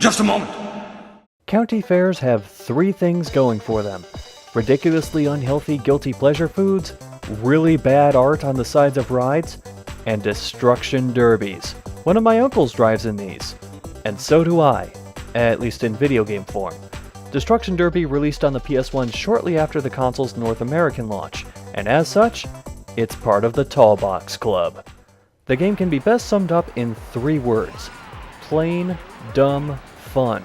Just a moment. County fairs have three things going for them: ridiculously unhealthy guilty pleasure foods, really bad art on the sides of rides, and destruction derbies. One of my uncles drives in these, and so do I, at least in video game form. Destruction Derby released on the PS1 shortly after the console's North American launch, and as such, it's part of the Tall Box Club. The game can be best summed up in 3 words: plain, dumb, fun.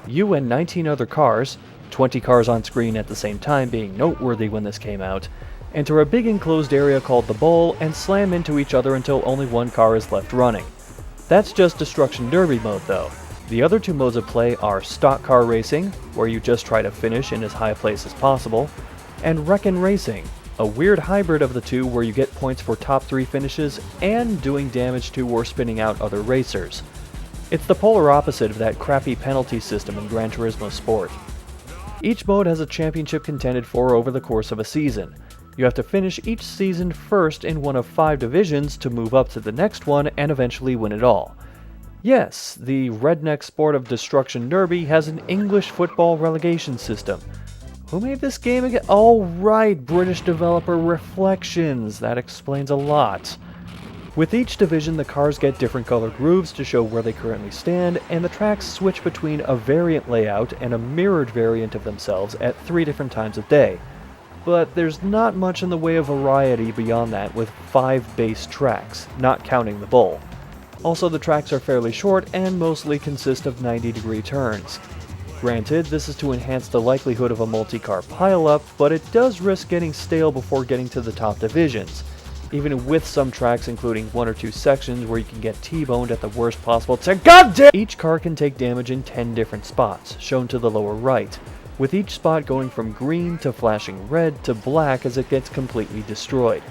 You and 19 other cars, 20 cars on screen at the same time being noteworthy when this came out, enter a big enclosed area called the Bowl and slam into each other until only one car is left running. That's just Destruction Derby mode though. The other 2 modes of play are Stock Car Racing, where you just try to finish in as high a place as possible, and Wreckin' Racing, a weird hybrid of the 2 where you get points for top 3 finishes and doing damage to or spinning out other racers. It's the polar opposite of that crappy penalty system in Gran Turismo Sport. Each mode has a championship contended for over the course of a season. You have to finish each season first in one of 5 divisions to move up to the next one and eventually win it all. Yes, the redneck sport of Destruction Derby has an English football relegation system. Who made this game again? Oh right, British developer Reflections. That explains a lot. With each division, the cars get different colored grooves to show where they currently stand, and the tracks switch between a variant layout and a mirrored variant of themselves at 3 different times of day. But there's not much in the way of variety beyond that with 5 base tracks, not counting the bowl. Also, the tracks are fairly short and mostly consist of 90-degree turns. Granted, this is to enhance the likelihood of a multi-car pileup, but it does risk getting stale before getting to the top divisions, even with some tracks including 1 or 2 sections where you can get T-boned at the worst possible time. Goddamn! Each car can take damage in 10 different spots, shown to the lower right, with each spot going from green to flashing red to black as it gets completely destroyed.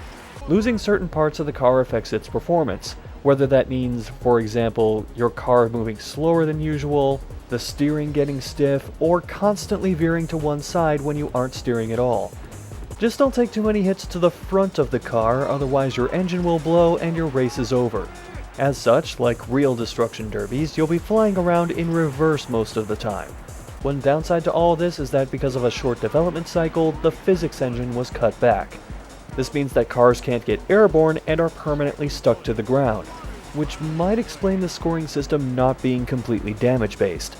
Losing certain parts of the car affects its performance, whether that means, for example, your car moving slower than usual, the steering getting stiff, or constantly veering to one side when you aren't steering at all. Just don't take too many hits to the front of the car, otherwise your engine will blow and your race is over. As such, like real destruction derbies, you'll be flying around in reverse most of the time. One downside to all this is that because of a short development cycle, the physics engine was cut back. This means that cars can't get airborne and are permanently stuck to the ground, which might explain the scoring system not being completely damage-based.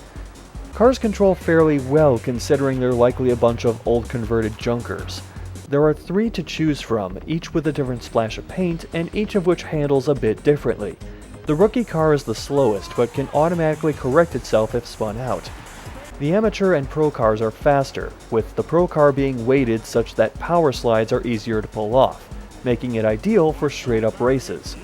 Cars control fairly well considering they're likely a bunch of old converted junkers. There are 3 to choose from, each with a different splash of paint, and each of which handles a bit differently. The rookie car is the slowest, but can automatically correct itself if spun out. The amateur and pro cars are faster, with the pro car being weighted such that power slides are easier to pull off, making it ideal for straight-up races.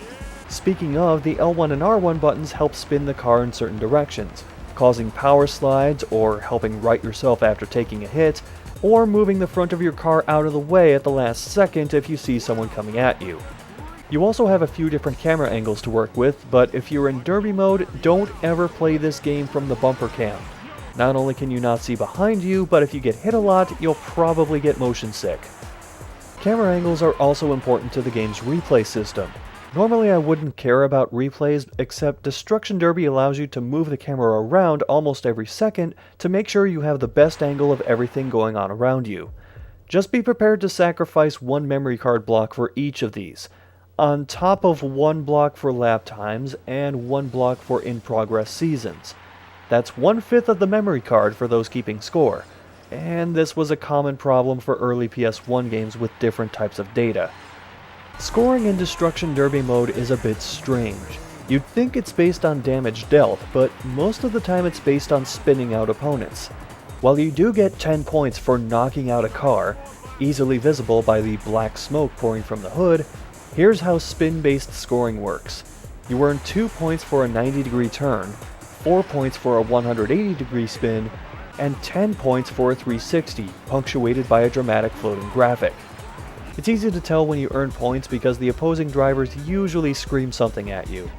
Speaking of, the L1 and R1 buttons help spin the car in certain directions, causing power slides, or helping right yourself after taking a hit, or moving the front of your car out of the way at the last second if you see someone coming at you. You also have a few different camera angles to work with, but if you're in derby mode, don't ever play this game from the bumper cam. Not only can you not see behind you, but if you get hit a lot, you'll probably get motion sick. Camera angles are also important to the game's replay system. Normally I wouldn't care about replays, except Destruction Derby allows you to move the camera around almost every second to make sure you have the best angle of everything going on around you. Just be prepared to sacrifice 1 memory card block for each of these, on top of 1 block for lap times and 1 block for in-progress seasons. That's 1/5 of the memory card for those keeping score, and this was a common problem for early PS1 games with different types of data. Scoring in Destruction Derby mode is a bit strange. You'd think it's based on damage dealt, but most of the time it's based on spinning out opponents. While you do get 10 points for knocking out a car, easily visible by the black smoke pouring from the hood, here's how spin-based scoring works. You earn 2 points for a 90-degree turn, 4 points for a 180-degree spin, and 10 points for a 360, punctuated by a dramatic floating graphic. It's easy to tell when you earn points because the opposing drivers usually scream something at you.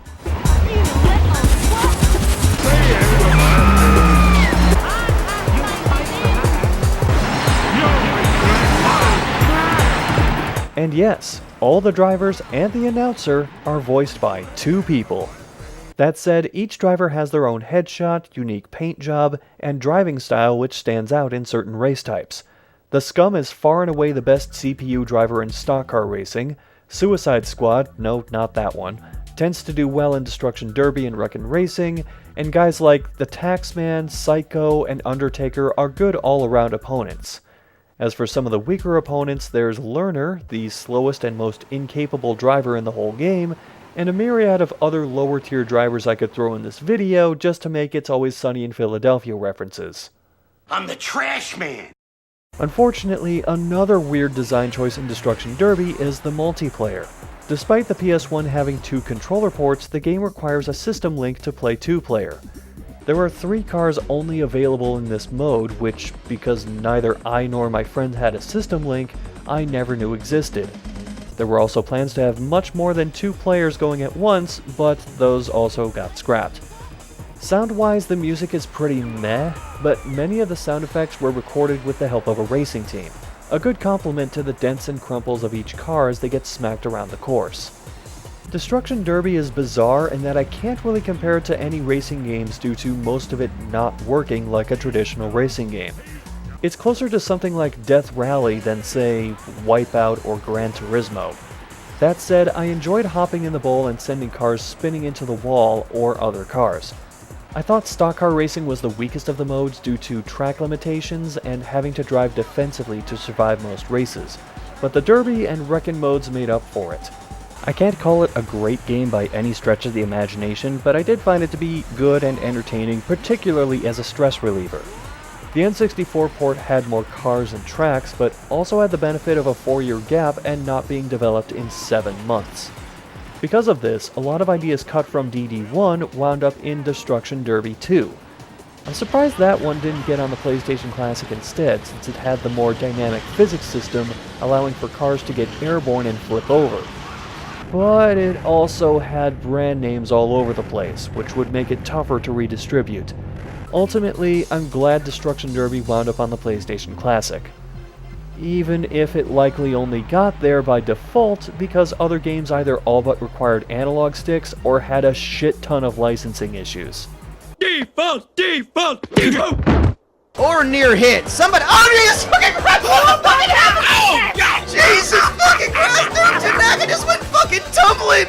And yes, all the drivers and the announcer are voiced by 2 people. That said, each driver has their own headshot, unique paint job, and driving style which stands out in certain race types. The Scum is far and away the best CPU driver in stock car racing. Suicide Squad, no, not that one, tends to do well in Destruction Derby and Wreckin' Racing, and guys like the Taxman, Psycho, and Undertaker are good all-around opponents. As for some of the weaker opponents, there's Lerner, the slowest and most incapable driver in the whole game, and a myriad of other lower-tier drivers I could throw in this video just to make It's Always Sunny in Philadelphia references. I'm the trash man! Unfortunately, another weird design choice in Destruction Derby is the multiplayer. Despite the PS1 having 2 controller ports, the game requires a system link to play 2-player. There are 3 cars only available in this mode, which, because neither I nor my friend had a system link, I never knew existed. There were also plans to have much more than 2 players going at once, but those also got scrapped. Sound-wise, the music is pretty meh, but many of the sound effects were recorded with the help of a racing team. A good compliment to the dents and crumples of each car as they get smacked around the course. Destruction Derby is bizarre in that I can't really compare it to any racing games due to most of it not working like a traditional racing game. It's closer to something like Death Rally than, say, Wipeout or Gran Turismo. That said, I enjoyed hopping in the bowl and sending cars spinning into the wall or other cars. I thought stock car racing was the weakest of the modes due to track limitations and having to drive defensively to survive most races, but the Derby and Wreckin' modes made up for it. I can't call it a great game by any stretch of the imagination, but I did find it to be good and entertaining, particularly as a stress reliever. The N64 port had more cars and tracks, but also had the benefit of a 4-year gap and not being developed in 7 months. Because of this, a lot of ideas cut from DD1 wound up in Destruction Derby 2. I'm surprised that one didn't get on the PlayStation Classic instead, since it had the more dynamic physics system, allowing for cars to get airborne and flip over. But it also had brand names all over the place, which would make it tougher to redistribute. Ultimately, I'm glad Destruction Derby wound up on the PlayStation Classic. Even if it likely only got there by default because other games either all but required analog sticks or had a shit ton of licensing issues. Default! Default! Default! Or near hit. Somebody. Oh, Jesus fucking Christ! Oh, fucking hell! Oh, God! Jesus fucking Christ, dude! Tanaka just went fucking tumbling!